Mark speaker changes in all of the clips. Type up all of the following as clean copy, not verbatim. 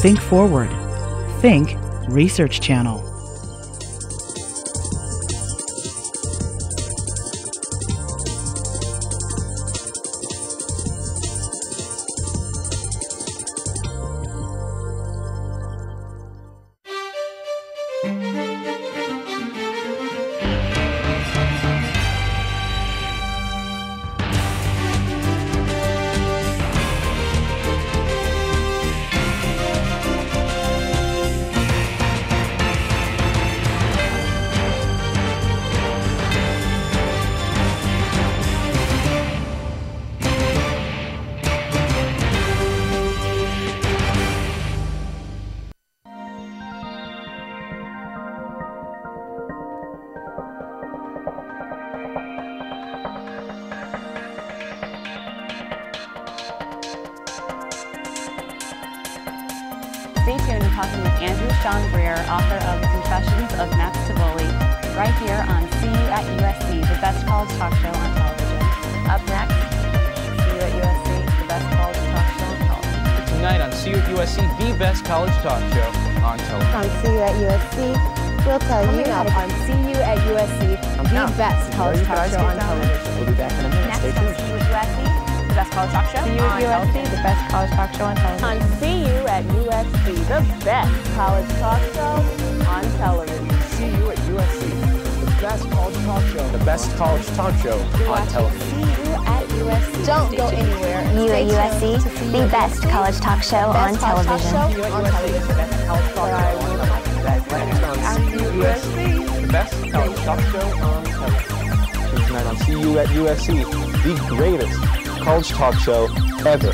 Speaker 1: Think forward. Think Research Channel.
Speaker 2: Stay tuned and talking with Andrew Sean Greer, author of The Confessions of Max Tivoli, right here on CU at USC, the best college talk show on television. Up next, CU at USC, the best college talk show on television.
Speaker 3: Tonight on CU at USC, the best college talk show on television.
Speaker 4: On CU at USC, we'll tell you how to
Speaker 2: on CU at USC, the best college talk show on television.
Speaker 3: We'll be back in a minute.
Speaker 2: Next
Speaker 3: Stay
Speaker 2: on
Speaker 3: tuned.
Speaker 2: CU at USC, the best college talk show
Speaker 4: CU
Speaker 2: on
Speaker 4: at USC,
Speaker 2: television.
Speaker 4: the best college talk show on television.
Speaker 2: On CU at USC, the best college talk show on television.
Speaker 3: CU at USC, the best college talk show. The best college talk show on television.
Speaker 2: CU at USC.
Speaker 4: Don't go anywhere.
Speaker 5: CU at USC, the best college talk show on television.
Speaker 3: CU at USC, the best college talk show on television. Next on CU USC, the best college talk show on television. Tonight on CU at USC, the greatest college talk show ever.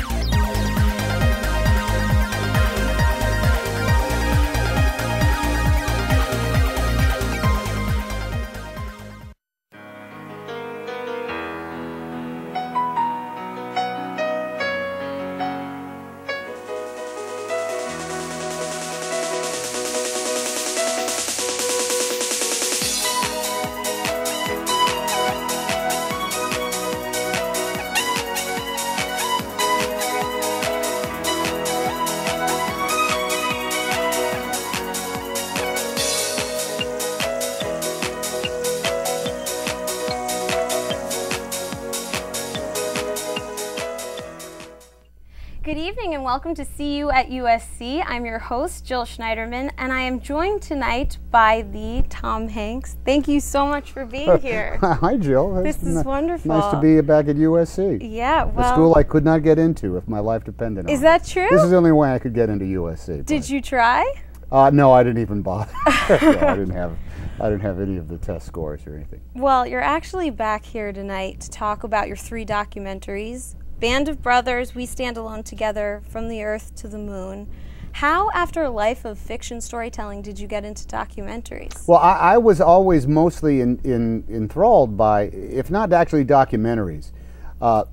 Speaker 6: Good evening and welcome to CU at USC. I'm your host, Jill Schneiderman, and I am joined tonight by the Tom Hanks. Thank you so much for being here.
Speaker 7: Hi, Jill.
Speaker 6: This is wonderful.
Speaker 7: Nice to be back at USC.
Speaker 6: Yeah, well.
Speaker 7: The school I could not get into if my life depended on it.
Speaker 6: Is that true?
Speaker 7: This is the only way I could get into USC.
Speaker 6: Did you try?
Speaker 7: No, I didn't even bother. I didn't have any of the test scores or anything.
Speaker 6: Well, you're actually back here tonight to talk about your 3 documentaries. Band of Brothers, We Stand Alone Together, From the Earth to the Moon. How, after a life of fiction storytelling, did you get into documentaries?
Speaker 7: Well, I was always mostly enthralled by, if not actually documentaries,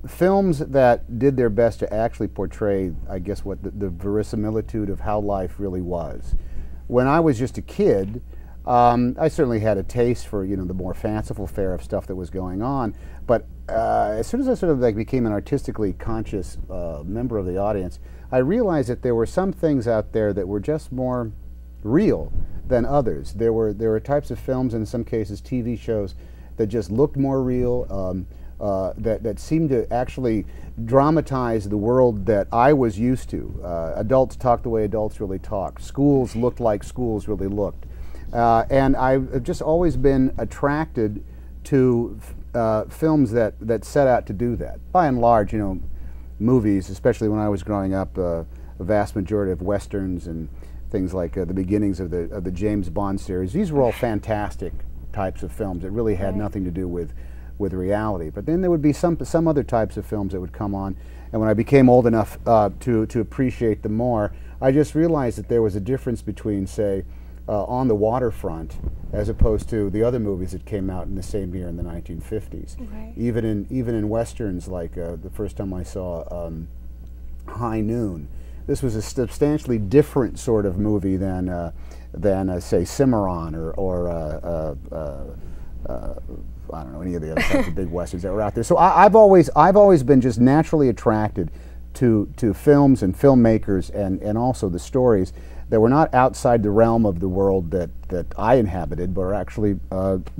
Speaker 7: films that did their best to actually portray, I guess, what the verisimilitude of how life really was. When I was just a kid, I certainly had a taste for, the more fanciful fare of stuff that was going on, but as soon as I sort of became an artistically conscious member of the audience, I realized that there were some things out there that were just more real than others. There were types of films, and in some cases TV shows, that just looked more real, that seemed to actually dramatize the world that I was used to. Adults talked the way adults really talked. Schools looked like schools really looked. And I've just always been attracted to films that set out to do that. By and large, movies, especially when I was growing up, a vast majority of westerns and things like the beginnings of the James Bond series. These were all fantastic types of films that really had nothing to do with reality. But then there would be some other types of films that would come on, and when I became old enough to appreciate them more, I just realized that there was a difference between, say, On the Waterfront, as opposed to the other movies that came out in the same year in the 1950s. Right. Even in westerns, like the first time I saw High Noon, this was a substantially different sort of movie than say Cimarron or I don't know, any of the other types of big westerns that were out there. So I've always been just naturally attracted to films and filmmakers and also the stories that were not outside the realm of the world that I inhabited, but are actually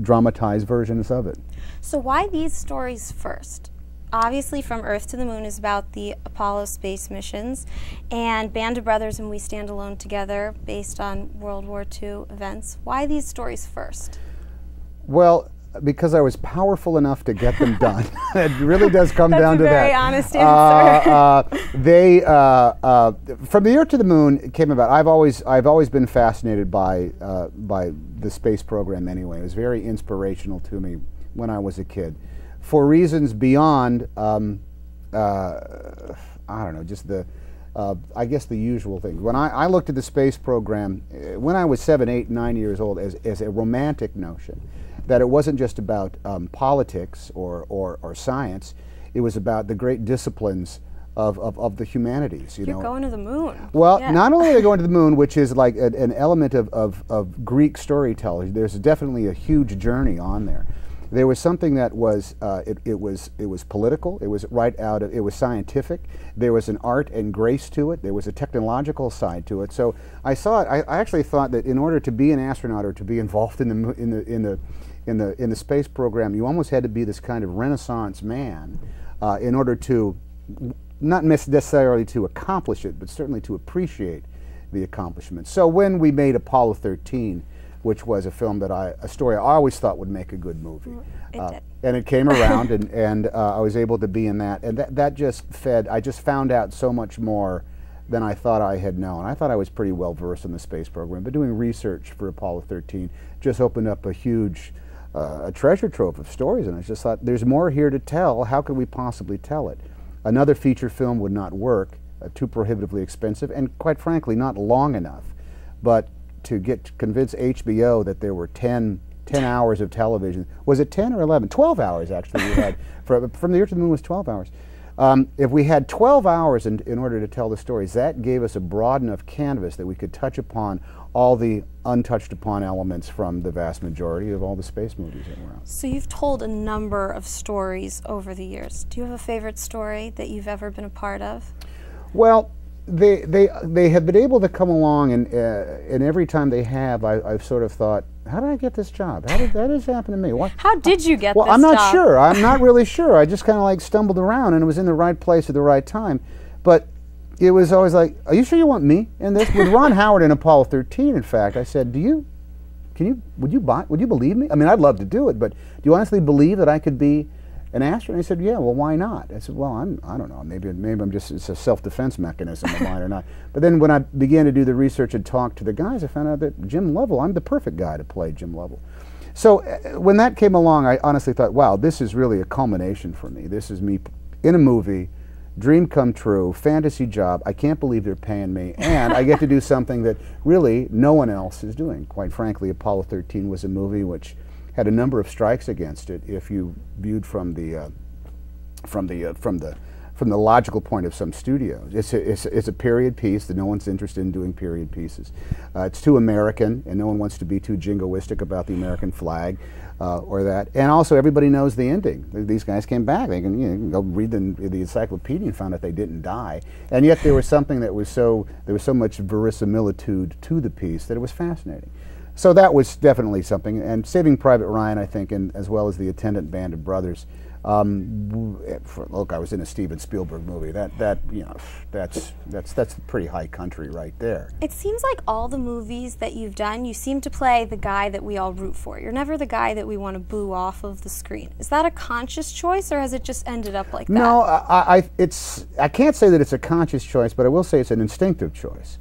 Speaker 7: dramatized versions of it.
Speaker 6: So why these stories first? Obviously, From Earth to the Moon is about the Apollo space missions, and Band of Brothers and We Stand Alone Together, based on World War II events. Why these stories first?
Speaker 7: Well, because I was powerful enough to get them done. It really does come down to that.
Speaker 6: That's a very honest
Speaker 7: answer. From the Earth to the Moon came about. I've always been fascinated by the space program anyway. It was very inspirational to me when I was a kid, for reasons beyond I don't know, just the I guess the usual things. When I looked at the space program when I was 7, 8, 9 years old as a romantic notion, that it wasn't just about politics or science, it was about the great disciplines of the humanities.
Speaker 6: You're going to the moon.
Speaker 7: Well, yeah. Not only are they going to the moon, which is like an element of Greek storytelling, there's definitely a huge journey on there. There was something that was it was political. It was it was scientific. There was an art and grace to it. There was a technological side to it. So I saw it. I actually thought that in order to be an astronaut or to be involved in the space program, you almost had to be this kind of Renaissance man in order to not necessarily to accomplish it, but certainly to appreciate the accomplishment. So when we made Apollo 13, which was a story I always thought would make a good movie. And it came around, and I was able to be in that, and that just fed. I just found out so much more than I thought I had known. I thought I was pretty well versed in the space program, but doing research for Apollo 13 just opened up a huge a treasure trove of stories, and I just thought, there's more here to tell. How could we possibly tell it? Another feature film would not work, too prohibitively expensive, and quite frankly, not long enough. But to convince HBO that there were 10 hours of television. Was it 10 or 11? 12 hours, actually, we had. From the Earth to the Moon was 12 hours. If we had 12 hours in order to tell the stories, that gave us a broad enough canvas that we could touch upon all the untouched upon elements from the vast majority of all the space movies that were out.
Speaker 6: So you've told a number of stories over the years. Do you have a favorite story that you've ever been a part of?
Speaker 7: Well, they have been able to come along, and every time they have, I've sort of thought, how did I get this job? How did this happen to me? What?
Speaker 6: How did you get this job?
Speaker 7: Well, I'm not sure. I'm not really sure. I just kind of like stumbled around, and it was in the right place at the right time. But it was always like, are you sure you want me in this? With Ron Howard in Apollo 13, in fact, I said, would you believe me? I mean, I'd love to do it, but do you honestly believe that I could be an astronaut? He said, yeah, well, why not? I said, well, I don't know, maybe I'm just, it's a self-defense mechanism of mine or not. But then when I began to do the research and talk to the guys, I found out that Jim Lovell, I'm the perfect guy to play Jim Lovell. So when that came along, I honestly thought, wow, this is really a culmination for me. This is me in a movie, dream come true, fantasy job, I can't believe they're paying me, and I get to do something that really no one else is doing. Quite frankly, Apollo 13 was a movie which had a number of strikes against it if you viewed from the logical point of some studios. It's a period piece that no one's interested in doing period pieces. It's too American, and no one wants to be too jingoistic about the American flag or that. And also, everybody knows the ending. These guys came back. They can go read the encyclopedia and found out they didn't die. And yet there was something that was there was so much verisimilitude to the piece that it was fascinating. So that was definitely something, and Saving Private Ryan, I think, and as well as The Attendant Band of Brothers. Look, I was in a Steven Spielberg movie. That's pretty high country right there.
Speaker 6: It seems like all the movies that you've done, you seem to play the guy that we all root for. You're never the guy that we want to boo off of the screen. Is that a conscious choice, or has it just ended up like that?
Speaker 7: No, I can't say that it's a conscious choice, but I will say it's an instinctive choice.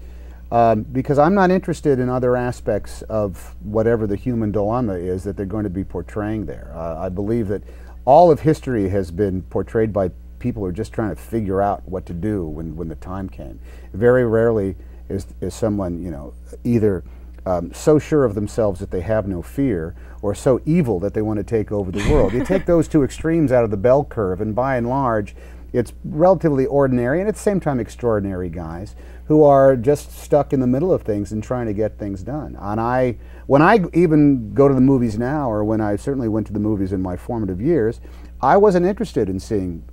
Speaker 7: Because I'm not interested in other aspects of whatever the human dilemma is that they're going to be portraying there. I believe that all of history has been portrayed by people who are just trying to figure out what to do when the time came. Very rarely is someone, either so sure of themselves that they have no fear, or so evil that they want to take over the world. You take those two extremes out of the bell curve, and by and large, it's relatively ordinary and at the same time extraordinary guys who are just stuck in the middle of things and trying to get things done. And when I even go to the movies now, or when I certainly went to the movies in my formative years, I wasn't interested in seeing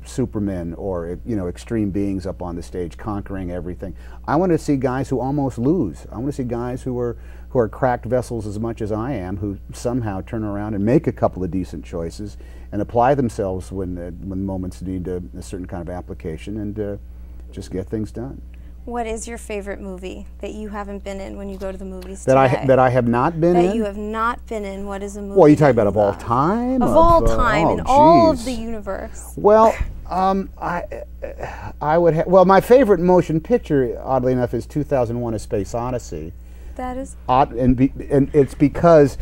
Speaker 7: supermen or extreme beings up on the stage conquering everything. I want to see guys who almost lose. I want to see guys who are cracked vessels as much as I am, who somehow turn around and make a couple of decent choices and apply themselves when moments need a certain kind of application, and just get things done.
Speaker 6: What is your favorite movie that you haven't been in when you go to the movies
Speaker 7: That
Speaker 6: today?
Speaker 7: I have not been in?
Speaker 6: That you have not been in. What is a movie?
Speaker 7: Well, you talking about of all time?
Speaker 6: Of all time,
Speaker 7: oh,
Speaker 6: in all of
Speaker 7: geez.
Speaker 6: the universe.
Speaker 7: Well, I would have. Well, my favorite motion picture, oddly enough, is 2001: A Space Odyssey.
Speaker 6: That is
Speaker 7: odd, and it's because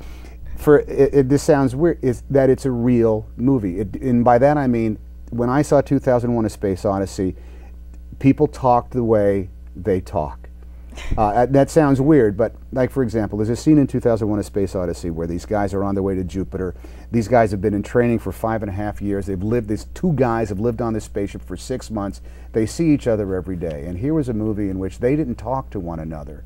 Speaker 7: this sounds weird, is that it's a real movie. And by that I mean, when I saw 2001: A Space Odyssey, people talked the way they talk. That sounds weird, but like, for example, there's a scene in 2001: A Space Odyssey where these guys are on their way to Jupiter. These guys have been in training for 5.5 years. These two guys have lived on this spaceship for 6 months. They see each other every day. And here was a movie in which they didn't talk to one another.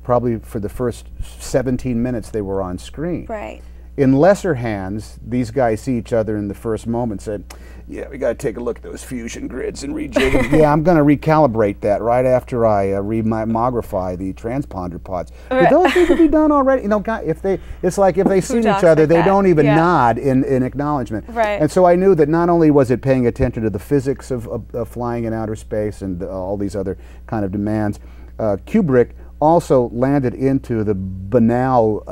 Speaker 7: Probably for the first 17 minutes they were on screen.
Speaker 6: right.
Speaker 7: In lesser hands, these guys see each other in the first moment and say, yeah, we got to take a look at those fusion grids and rejig them. Yeah, I'm going to recalibrate that right after I remogrify the transponder pods. Did those need to be done already? You know, it's like if they see each other, they don't even nod in acknowledgement.
Speaker 6: Right.
Speaker 7: And so I knew that not only was it paying attention to the physics of flying in outer space and all these other kind of demands, Kubrick also landed into the banal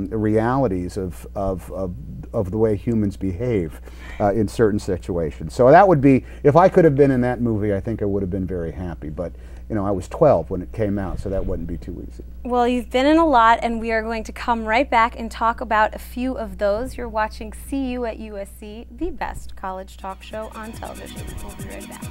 Speaker 7: realities of the way humans behave in certain situations. So that would be, if I could have been in that movie, I think I would have been very happy. But I was 12 when it came out, so that wouldn't be too easy.
Speaker 6: Well, you've been in a lot, and we are going to come right back and talk about a few of those. You're watching CU at USC, the best college talk show on television. We'll be right back.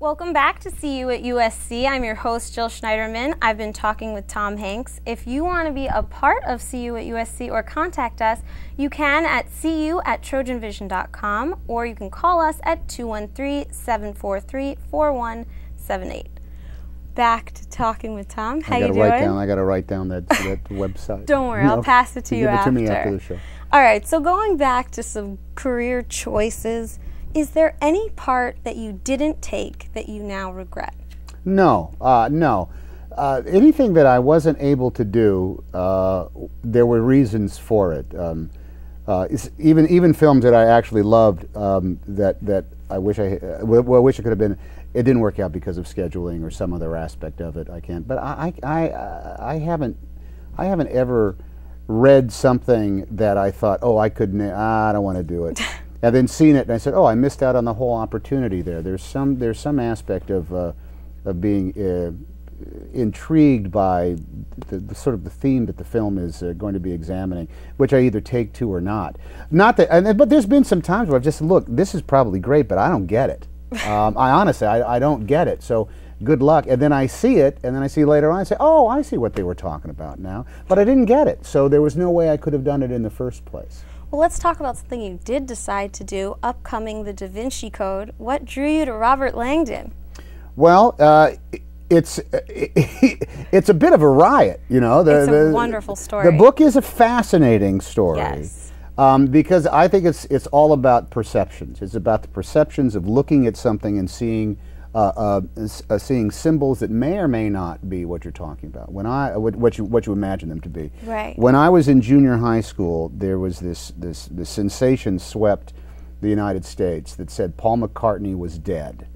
Speaker 6: Welcome back to CU at USC. I'm your host, Jill Schneiderman. I've been talking with Tom Hanks. If you want to be a part of CU at USC or contact us, you can at cu@trojanvision.com, or you can call us at 213-743-4178. Back to talking with Tom. How you doing?
Speaker 7: I got to write down that website.
Speaker 6: Don't worry, I'll pass it to you after.
Speaker 7: Give it to me after the show.
Speaker 6: All right, so going back to some career choices, is there any part that you didn't take that you now regret?
Speaker 7: No, no. Anything that I wasn't able to do, there were reasons for it. Even films that I actually loved, that I wish I could have been. It didn't work out because of scheduling or some other aspect of it. I can't. But I haven't ever read something that I thought, oh, I don't want to do it. And then seen it, and I said, "Oh, I missed out on the whole opportunity there." There's some aspect of being intrigued by the sort of the theme that the film is going to be examining, which I either take to or not. Not that, but there's been some times where I've just look, this is probably great, but I don't get it. I honestly, I don't get it. So good luck. And then I see it, and then I see later on, I say, "Oh, I see what they were talking about now," but I didn't get it. So there was no way I could have done it in the first place.
Speaker 6: Well, let's talk about something you did decide to do, upcoming the Da Vinci Code. What drew you to Robert Langdon?
Speaker 7: Well, it's a bit of a riot, you know.
Speaker 6: It's a wonderful story.
Speaker 7: The book is a fascinating story.
Speaker 6: Yes.
Speaker 7: Because I think it's all about perceptions. It's about the perceptions of looking at something and seeing seeing symbols that may or may not be what you're talking about. What you imagine them to be.
Speaker 6: Right.
Speaker 7: When I was in junior high school, there was this sensation swept the United States that said Paul McCartney was dead,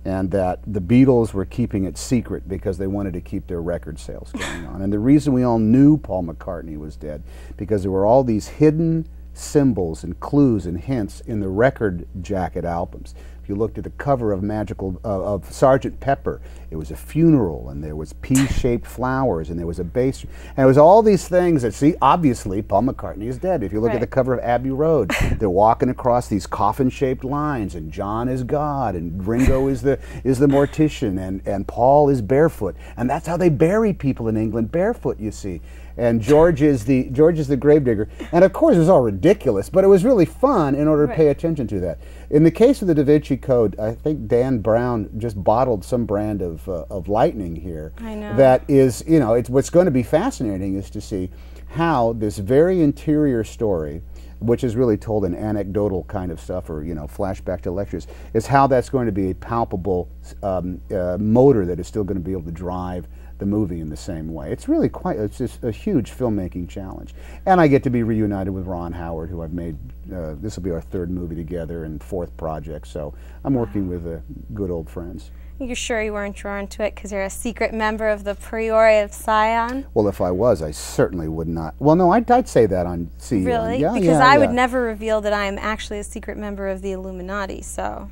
Speaker 7: and that the Beatles were keeping it secret because they wanted to keep their record sales going on. And the reason we all knew Paul McCartney was dead, because there were all these hidden symbols and clues and hints in the record jacket albums. If you looked at the cover of of Sgt. Pepper, it was a funeral, and there was pea-shaped flowers, and there was a bass, and it was all these things that, see, obviously Paul McCartney is dead. If you look at the cover of Abbey Road, they're walking across these coffin-shaped lines, and John is God, and Ringo is the mortician, and Paul is barefoot, and that's how they bury people in England, barefoot, you see. And George is the gravedigger, and of course it's all ridiculous. ridiculous, but it was really fun in order to pay
Speaker 6: Right.
Speaker 7: attention to that. In the case of the Da Vinci Code, I think Dan Brown just bottled some brand of lightning here.
Speaker 6: I know.
Speaker 7: That is, you know, it's what's going to be fascinating is to see how this very interior story, which is really told in anecdotal kind of stuff, or, you know, flashback to lectures, is how that's going to be a palpable motor that is still going to be able to drive the movie in the same way. It's really it's just a huge filmmaking challenge. And I get to be reunited with Ron Howard, who I've made, this will be our third movie together and fourth project, so I'm working with good old friends.
Speaker 6: You're sure you weren't drawn to it because you're a secret member of the Priori of Scion?
Speaker 7: Well, if I was, I certainly would not. Well, no, I'd say that on CU.
Speaker 6: Really?
Speaker 7: Yeah,
Speaker 6: because
Speaker 7: yeah,
Speaker 6: I
Speaker 7: yeah.
Speaker 6: would never reveal that I am actually a secret member of the Illuminati, so...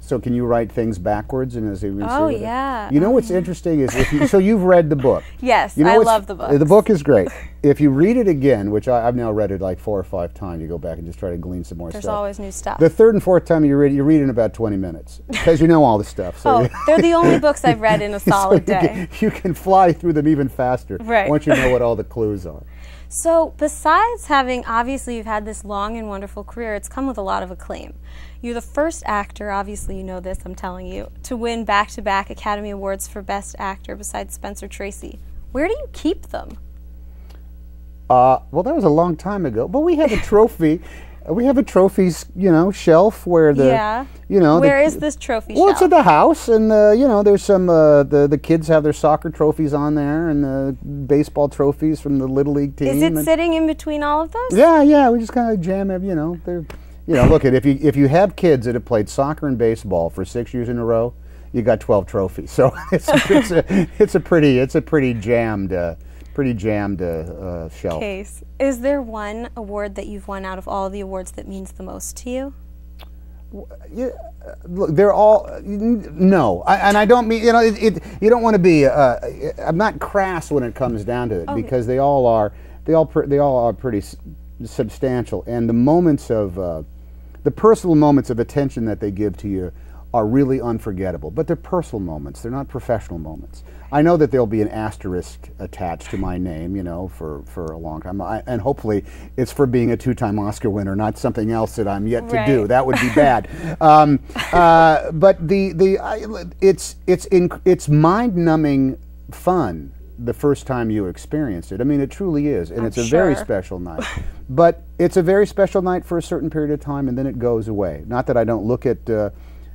Speaker 7: So can you write things backwards and as you
Speaker 6: Oh, yeah.
Speaker 7: You know what's interesting is so you've read the book.
Speaker 6: Yes,
Speaker 7: You know
Speaker 6: I
Speaker 7: what's-
Speaker 6: love the book.
Speaker 7: The book is great. If you read it again, which I've now read it like 4 or 5 times, you go back and just try to glean some more
Speaker 6: There's
Speaker 7: stuff.
Speaker 6: always new stuff.
Speaker 7: The third and fourth time you read in about 20 minutes because you know all the stuff. So
Speaker 6: Oh, they're the only books I've read in a solid day.
Speaker 7: You can fly through them even faster
Speaker 6: Right.
Speaker 7: once you know what all the clues are.
Speaker 6: So besides having, obviously you've had this long and wonderful career, it's come with a lot of acclaim. You're the first actor, obviously you know this, I'm telling you, to win back-to-back Academy Awards for Best Actor besides Spencer Tracy. Where do you keep them?
Speaker 7: Well, that was a long time ago, but we have a trophy. We have a trophies, you know, shelf where the,
Speaker 6: Yeah.
Speaker 7: you know,
Speaker 6: Where is this trophy
Speaker 7: Well,
Speaker 6: shelf?
Speaker 7: it's at the house, and you know, there's some the kids have their soccer trophies on there, and the baseball trophies from the little league team.
Speaker 6: Is it
Speaker 7: and
Speaker 6: sitting in between all of those?
Speaker 7: Yeah, we just kind of jam it, you know. You know, look at if you have kids that have played soccer and baseball for 6 years in a row, you got 12 trophies. So it's a pretty jammed shelf.
Speaker 6: Case. Is there one award that you've won out of all the awards that means the most to you?
Speaker 7: Yeah, look, they're all no, and I don't mean, you know, you don't want to be. I'm not crass when it comes down to it, because they all are pretty substantial, and the moments of the personal moments of attention that they give to you are really unforgettable. But they're personal moments; they're not professional moments. I know that there'll be an asterisk attached to my name, you know, for a long time, and hopefully it's for being a 2-time Oscar winner, not something else that I'm yet to do. That would be bad. But it's mind-numbing fun the first time you experience it. I mean, it truly is, and it's a very special night. But it's a very special night for a certain period of time, and then it goes away. Not that I don't look at.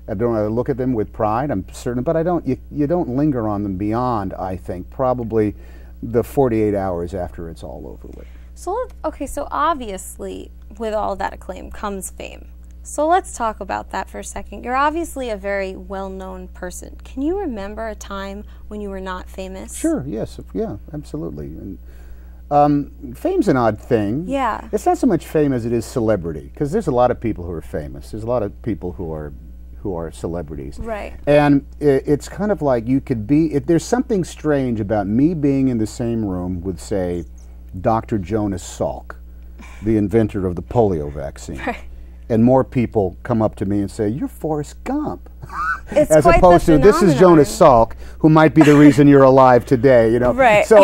Speaker 7: I don't look at them with pride, I'm certain, but I don't. You don't linger on them beyond, I think, probably the 48 hours after it's all over with.
Speaker 6: So so obviously with all that acclaim comes fame. So let's talk about that for a second. You're obviously a very well-known person. Can you remember a time when you were not famous?
Speaker 7: Sure. Yes. Yeah. Absolutely. And fame's an odd thing.
Speaker 6: Yeah.
Speaker 7: It's not so much fame as it is celebrity, because there's a lot of people who are famous. There's a lot of people who are celebrities.
Speaker 6: Right.
Speaker 7: And it's kind of like you could be, there's something strange about me being in the same room with, say, Dr. Jonas Salk, the inventor of the polio vaccine.
Speaker 6: Right.
Speaker 7: And more people come up to me and say, "You're Forrest Gump,"
Speaker 6: It's
Speaker 7: as
Speaker 6: quite
Speaker 7: opposed
Speaker 6: the
Speaker 7: to, "This is Jonas Salk, who might be the reason you're alive today." You know,
Speaker 6: Right.
Speaker 7: So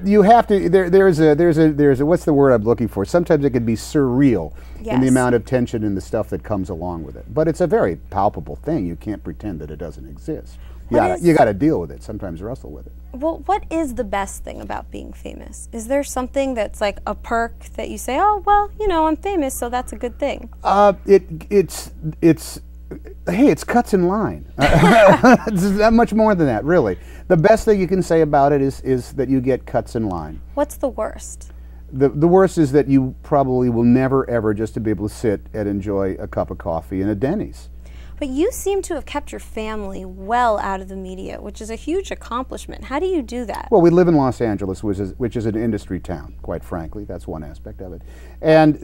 Speaker 7: you have to. There's a what's the word I'm looking for? Sometimes it can be surreal in the
Speaker 6: Yes.
Speaker 7: amount of tension and the stuff that comes along with it. But it's a very palpable thing. You can't pretend that it doesn't exist. You got to deal with it. Sometimes wrestle with it.
Speaker 6: Well, what is the best thing about being famous? Is there something that's like a perk that you say, "Oh, well, you know, I'm famous, so that's a good thing"?
Speaker 7: It's cuts in line. It's not much more than that, really. The best thing you can say about it is that you get cuts in line.
Speaker 6: What's the worst?
Speaker 7: The worst is that you probably will never, ever just to be able to sit and enjoy a cup of coffee in a Denny's.
Speaker 6: But you seem to have kept your family well out of the media, which is a huge accomplishment. How do you do that?
Speaker 7: Well, we live in Los Angeles, which is an industry town, quite frankly. That's one aspect of it. And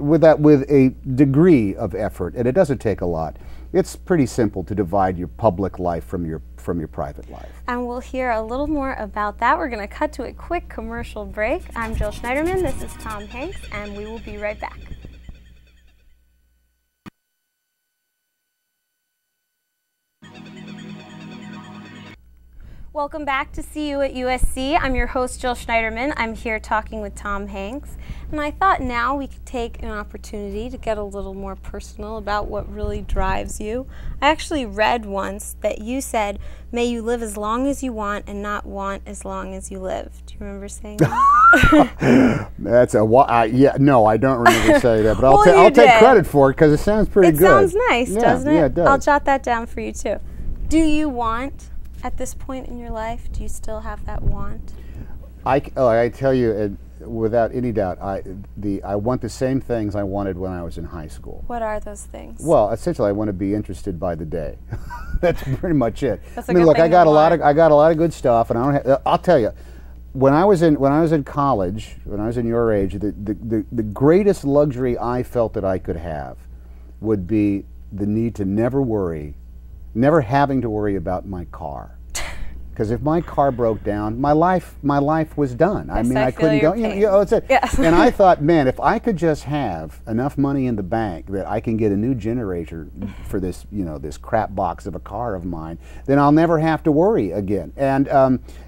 Speaker 7: with a degree of effort, and it doesn't take a lot, it's pretty simple to divide your public life from your private life.
Speaker 6: And we'll hear a little more about that. We're going to cut to a quick commercial break. I'm Jill Schneiderman, this is Tom Hanks, and we will be right back. Welcome back to CU at USC. I'm your host, Jill Schneiderman. I'm here talking with Tom Hanks. And I thought now we could take an opportunity to get a little more personal about what really drives you. I actually read once that you said, "May you live as long as you want and not want as long as you live." Do you remember saying that?
Speaker 7: That's a yeah. No, I don't remember saying that, but
Speaker 6: Well,
Speaker 7: I'll take credit for it because it sounds pretty good.
Speaker 6: It sounds nice, doesn't it?
Speaker 7: Yeah, it does.
Speaker 6: I'll jot that down for you too. Do you want, at this point in your life, do you still have that want?
Speaker 7: I tell you, without any doubt, I want the same things I wanted when I was in high school.
Speaker 6: What are those things?
Speaker 7: Well, essentially, I want to be interested by the day. That's pretty much it.
Speaker 6: That's a
Speaker 7: I mean,
Speaker 6: good
Speaker 7: look,
Speaker 6: thing
Speaker 7: I got
Speaker 6: to
Speaker 7: a lot
Speaker 6: want.
Speaker 7: of good stuff, and I don't have, I'll tell you, when I was in college, when I was in your age, the greatest luxury I felt that I could have would be the need to never having to worry about my car. Because if my car broke down, my life was done. I mean, I couldn't go. That's it.
Speaker 6: Yes.
Speaker 7: And I thought, man, if I could just have enough money in the bank that I can get a new generator for this, this crap box of a car of mine, then I'll never have to worry again. And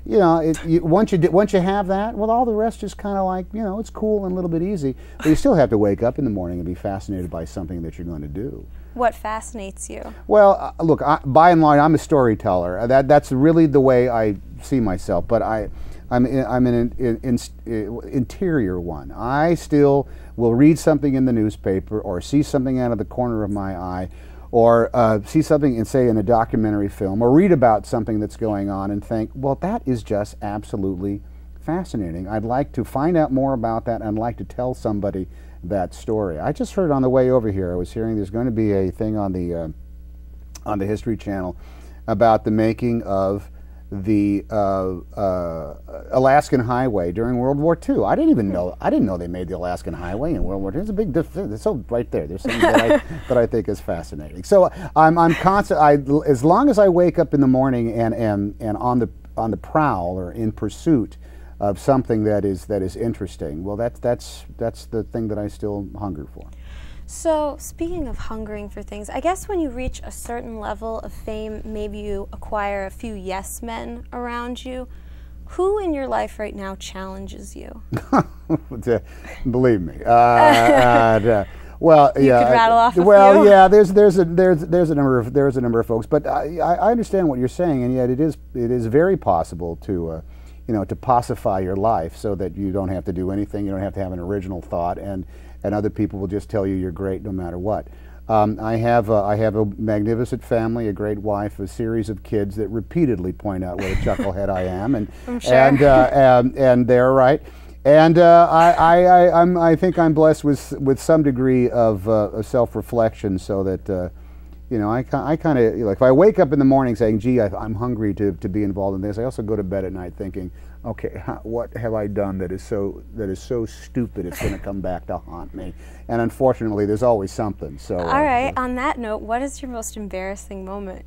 Speaker 7: once you have that, well, all the rest is kind of like, it's cool and a little bit easy. But you still have to wake up in the morning and be fascinated by something that you're going to do.
Speaker 6: What fascinates you?
Speaker 7: Well, look, by and large, I'm a storyteller. That's really the way I see myself. But I'm an interior one. I still will read something in the newspaper or see something out of the corner of my eye, or see something in a documentary film, or read about something that's going on and think, well, that is just absolutely fascinating. I'd like to find out more about that, and I'd like to tell somebody that story. I just heard on the way over here, I was hearing there's going to be a thing on the History Channel about the making of the Alaskan Highway during World War II. I didn't know they made the Alaskan Highway in World War II. It's a big difference. It's so right there. There's something that I think is fascinating. So I'm constant. As long as I wake up in the morning and on the prowl or in pursuit of something that is interesting, well, that's the thing that I still hunger for.
Speaker 6: So, speaking of hungering for things, I guess when you reach a certain level of fame, maybe you acquire a few yes men around you. Who in your life right now challenges you?
Speaker 7: Believe me. Well,
Speaker 6: you
Speaker 7: yeah.
Speaker 6: Could rattle off a
Speaker 7: well,
Speaker 6: few?
Speaker 7: yeah. There's a number of folks, but I understand what you're saying, and yet it is very possible to to pacify your life so that you don't have to do anything. You don't have to have an original thought, and other people will just tell you you're great no matter what. I have a magnificent family, a great wife, a series of kids that repeatedly point out what a chucklehead I am, and
Speaker 6: I'm sure.
Speaker 7: and they're right. And I think I'm blessed with some degree of self-reflection, so that I kind of, if I wake up in the morning saying, gee, I'm hungry to be involved in this, I also go to bed at night thinking, okay, what have I done that is so stupid it's going to come back to haunt me? And unfortunately, there's always something. So.
Speaker 6: All right. On that note, what is your most embarrassing moment?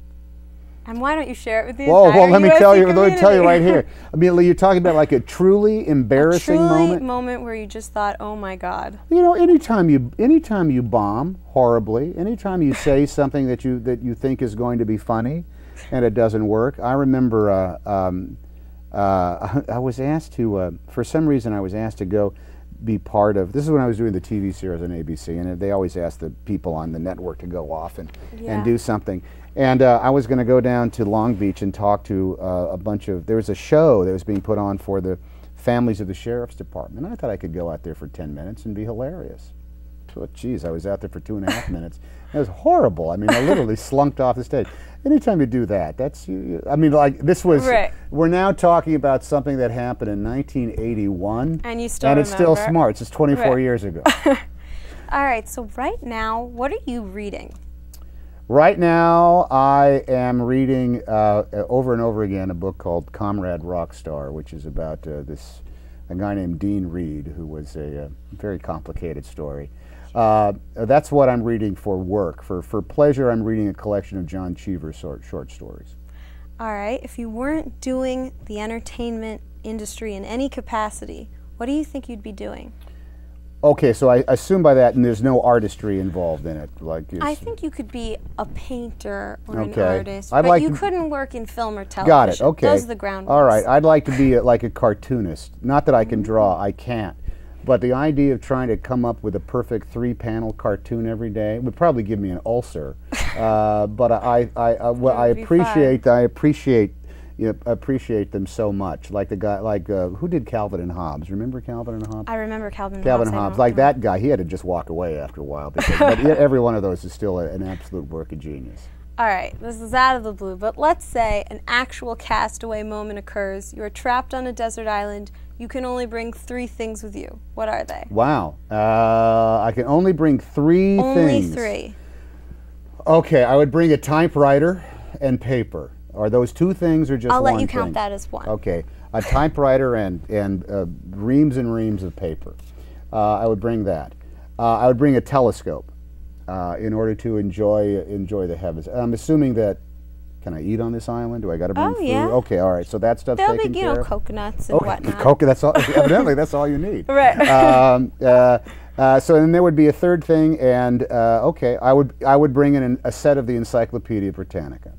Speaker 6: And why don't you share it with the
Speaker 7: well,
Speaker 6: entire
Speaker 7: let me
Speaker 6: USC
Speaker 7: tell you
Speaker 6: community?
Speaker 7: right here. I mean, you're talking about like a truly embarrassing
Speaker 6: moment where you just thought, oh my God.
Speaker 7: Anytime you bomb horribly, anytime you say something that you think is going to be funny, and it doesn't work. I remember I was asked to, for some reason, I was asked to go be part of. This is when I was doing the TV series on ABC, and they always ask the people on the network to go off and do something. And I was going to go down to Long Beach and talk to a bunch of. There was a show that was being put on for the families of the sheriff's department. I thought I could go out there for 10 minutes and be hilarious. Oh, geez, I was out there for 2.5 minutes. It was horrible. I mean, I literally slunked off the stage. Anytime you do that, that's I mean, like this was.
Speaker 6: Right.
Speaker 7: We're now talking about something that happened in 1981,
Speaker 6: and you still
Speaker 7: and
Speaker 6: remember.
Speaker 7: It's still smart. It's 24 years ago.
Speaker 6: All right. So right now, what are you reading?
Speaker 7: Right now, I am reading over and over again a book called Comrade Rockstar, which is about a guy named Dean Reed, who was a very complicated story. That's what I'm reading for work. For pleasure, I'm reading a collection of John Cheever's short stories.
Speaker 6: All right. If you weren't doing the entertainment industry in any capacity, what do you think you'd be doing?
Speaker 7: Okay, so I assume by that, and there's no artistry involved in it. Like
Speaker 6: I think you could be a painter or an
Speaker 7: Okay.
Speaker 6: artist,
Speaker 7: I'd
Speaker 6: but
Speaker 7: like
Speaker 6: you
Speaker 7: to-
Speaker 6: couldn't work in film or television.
Speaker 7: Got it. Okay.
Speaker 6: Those are the ground
Speaker 7: All
Speaker 6: rules.
Speaker 7: right. I'd like to be like a cartoonist. Not that I can draw. I can't. But the idea of trying to come up with a perfect 3-panel cartoon every day would probably give me an ulcer. But I appreciate them so much. Like the guy, who did Calvin and Hobbes? Remember Calvin and Hobbes?
Speaker 6: I remember Calvin and
Speaker 7: Calvin
Speaker 6: Hobbes.
Speaker 7: and
Speaker 6: I
Speaker 7: Hobbes,
Speaker 6: don't
Speaker 7: like
Speaker 6: know.
Speaker 7: that guy, he had to just walk away after a while because but every one of those is still an absolute work of genius.
Speaker 6: All right, this is out of the blue, but let's say an actual castaway moment occurs. You are trapped on a desert island. You can only bring 3 things with you. What are they?
Speaker 7: Wow. I can only bring 3
Speaker 6: Only
Speaker 7: things.
Speaker 6: 3.
Speaker 7: Okay, I would bring a typewriter and paper. Are those 2 things or just
Speaker 6: I'll
Speaker 7: one
Speaker 6: let you
Speaker 7: thing?
Speaker 6: count that as one.
Speaker 7: Okay, a typewriter and reams and reams of paper. I would bring that. I would bring a telescope in order to enjoy the heavens. I'm assuming that. Can I eat on this island? Do I got to bring food?
Speaker 6: Yeah.
Speaker 7: Okay, all right. So that stuff's
Speaker 6: There'll
Speaker 7: taken
Speaker 6: be,
Speaker 7: care of.
Speaker 6: coconuts and whatnot.
Speaker 7: Coconut. That's all. Evidently, that's all you need.
Speaker 6: Right.
Speaker 7: So then there would be a third thing, and okay, I would bring in a set of the Encyclopedia Britannica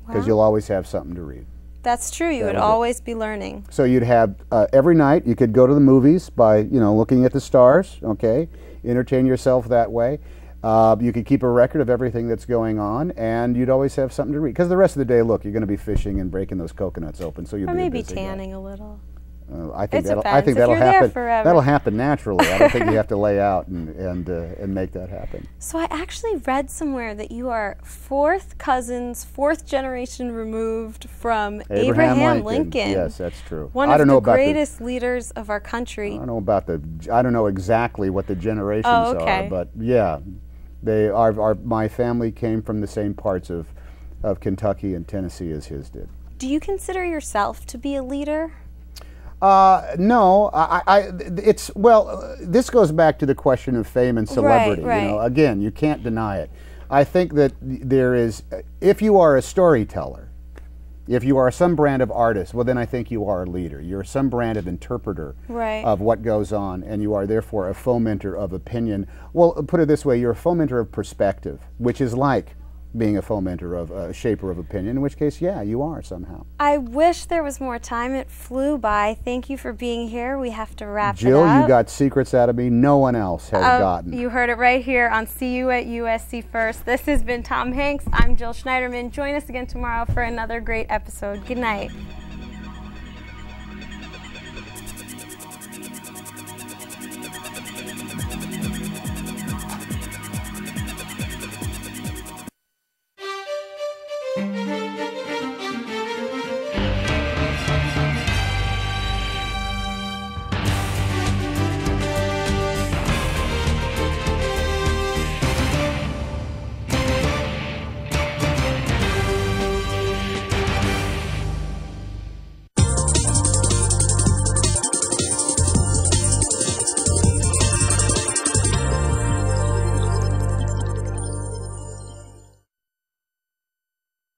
Speaker 7: because
Speaker 6: Wow.
Speaker 7: you'll always have something to read.
Speaker 6: That's true. You would
Speaker 7: was it.
Speaker 6: always be learning.
Speaker 7: So you'd have every night you could go to the movies by looking at the stars. Okay, entertain yourself that way. You could keep a record of everything that's going on, and you'd always have something to read. Because the rest of the day, look, you're going to be fishing and breaking those coconuts open, so you'll
Speaker 6: Or
Speaker 7: be a
Speaker 6: maybe
Speaker 7: busy guy.
Speaker 6: tanning a little.
Speaker 7: I think
Speaker 6: It
Speaker 7: that'll
Speaker 6: depends. If
Speaker 7: that'll
Speaker 6: you're there
Speaker 7: happen.
Speaker 6: forever.
Speaker 7: That'll happen naturally. I don't think you have to lay out and make that happen.
Speaker 6: So I actually read somewhere that you are 4th cousins, 4th generation removed from Abraham Lincoln.
Speaker 7: Yes, that's true.
Speaker 6: One
Speaker 7: I
Speaker 6: of
Speaker 7: don't know
Speaker 6: the
Speaker 7: about
Speaker 6: greatest leaders of our country.
Speaker 7: I don't know exactly what the generations
Speaker 6: okay.
Speaker 7: are, but yeah, they are. My family came from the same parts of Kentucky and Tennessee as his did.
Speaker 6: Do you consider yourself to be a leader?
Speaker 7: No, this goes back to the question of fame and celebrity.
Speaker 6: Right.
Speaker 7: Again, you can't deny it. I think that there is, if you are a storyteller, if you are some brand of artist, well, then I think you are a leader. You're some brand of interpreter of what goes on, and you are therefore a fomenter of opinion. Well, put it this way, you're a fomenter of perspective, which is like being a fomenter of a shaper of opinion, in which case, yeah, you are somehow.
Speaker 6: I wish there was more time. It flew by. Thank you for being here. We have to wrap
Speaker 7: Jill,
Speaker 6: it up.
Speaker 7: you got secrets out of me no one else has gotten.
Speaker 6: You heard it right here on CU at USC First. This has been Tom Hanks. I'm Jill Schneiderman. Join us again tomorrow for another great episode. Good night.